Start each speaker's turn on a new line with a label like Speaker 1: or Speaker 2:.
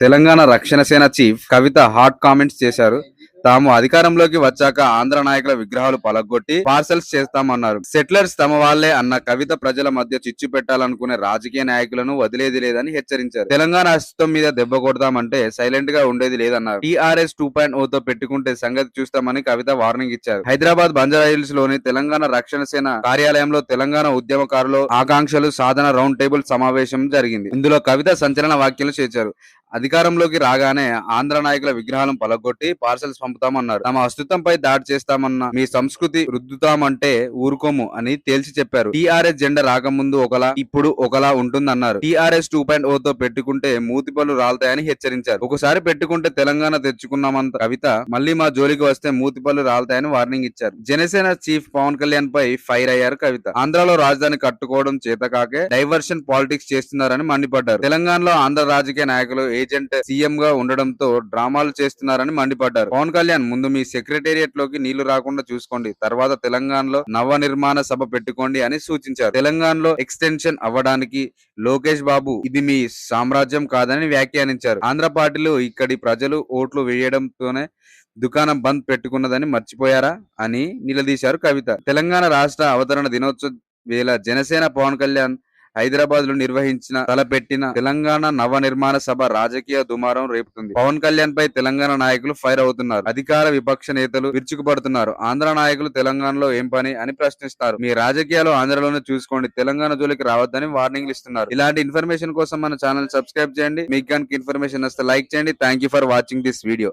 Speaker 1: తెలంగాణ రక్షణ సేన చీఫ్ కవిత hot comments చేశారు. తాము అధికారంలోకి వచ్చాక ఆంధ్ర నాయకుల విగ్రహాలు పలగొట్టి పార్సల్స్ చేస్తామన్నారు. సెటిలర్స్ తమ వాళ్లే అన్న కవిత ప్రజల మధ్య చిచ్చు పెట్టాలనుకునే రాజకీయ నాయకులను వదిలేది లేదని హెచ్చరించారు. తెలంగాణ అస్తిత్వం మీద దెబ్బ కొడతామంటే సైలెంట్ గా ఉండేది లేదన్నారు. టీఆర్ఎస్ 2.0 తో పెట్టుకుంటే సంగతి చూస్తామని కవిత వార్నింగ్ ఇచ్చారు. హైదరాబాద్ బంజారాహిల్స్ లోని తెలంగాణ రక్షణ సేన కార్యాలయంలో తెలంగాణ ఉద్యమకారులు ఆకాంక్షలు సాధన రౌండ్ టేబుల్ సమావేశం జరిగింది. ఇందులో కవిత సంచలన వ్యాఖ్యలు చేశారు. అధికారంలోకి రాగానే ఆంధ్ర నాయకుల విగ్రహాలను పలగొట్టి పార్సల్స్ పంపుతామన్నారు. తమ అస్తిత్వంపై దాడి చేస్తామన్న మీ సంస్కృతి రుద్దుతామంటే ఊరుకోము అని తేల్చి చెప్పారు. టీఆర్ఎస్ జెండా రాకముందు ఒకలా ఇప్పుడు ఒకలా ఉంటుందన్నారు. టీఆర్ఎస్ 2.0 తో పెట్టుకుంటే మూతిపళ్ళు రాలతాయని హెచ్చరించారు. ఒకసారి పెట్టుకుంటే తెలంగాణ తెచ్చుకున్నామంత కవిత మళ్లీ మా జోలికి వస్తే మూతిపళ్ళు రాలతాయని వార్నింగ్ ఇచ్చారు. జనసేన చీఫ్ పవన్ కళ్యాణ్ పై ఫైర్ అయ్యారు కవిత. ఆంధ్రాలో రాజధాని కట్టుకోవడం చేతకాకే డైవర్షన్ పాలిటిక్స్ చేస్తున్నారని మండిపడ్డారు. తెలంగాణలో ఆంధ్ర రాజకీయ నాయకులు ఏజెంట్ సీఎం గా ఉండడంతో డ్రామాలు చేస్తున్నారని మండిపడ్డారు. పవన్ కళ్యాణ్ ముందు మీ సెక్రటేరియట్ లోకి నీళ్లు రాకుండా చూసుకోండి, తర్వాత తెలంగాణలో నవ నిర్మాణ సభ పెట్టుకోండి అని సూచించారు. తెలంగాణలో ఎక్స్టెన్షన్ అవ్వడానికి లోకేష్ బాబు ఇది మీ సామ్రాజ్యం కాదని వ్యాఖ్యానించారు. ఆంధ్ర పార్టీలు ఇక్కడి ప్రజలు ఓట్లు వేయడంతోనే దుకాణం బంద్ పెట్టుకున్నదని మర్చిపోయారా అని నిలదీశారు కవిత. తెలంగాణ రాష్ట్ర అవతరణ దినోత్సవ వేళ జనసేన పవన్ కళ్యాణ్ హైదరాబాద్ లో తలపెట్టిన తెలంగాణ నవ నిర్మాణ సభ రాజకీయ దుమారం రేపుతుంది. పవన్ కళ్యాణ్ పై తెలంగాణ నాయకులు ఫైర్ అవుతున్నారు. అధికార విపక్ష నేతలు విరుచుకుపడుతున్నారు. ఆంధ్ర నాయకులు తెలంగాణలో ఏం పని అని ప్రశ్నిస్తారు. మీ రాజకీయాలు ఆంధ్రలోనే చూసుకోండి, తెలంగాణ జోలికి రావద్దని వార్నింగ్లు ఇస్తున్నారు. ఇలాంటి ఇన్ఫర్మేషన్ కోసం మన ఛానల్ సబ్స్క్రైబ్ చేయండి. మీకు కనుక ఇన్ఫర్మేషన్ వస్తే లైక్ చేయండి. Thank you for watching this video.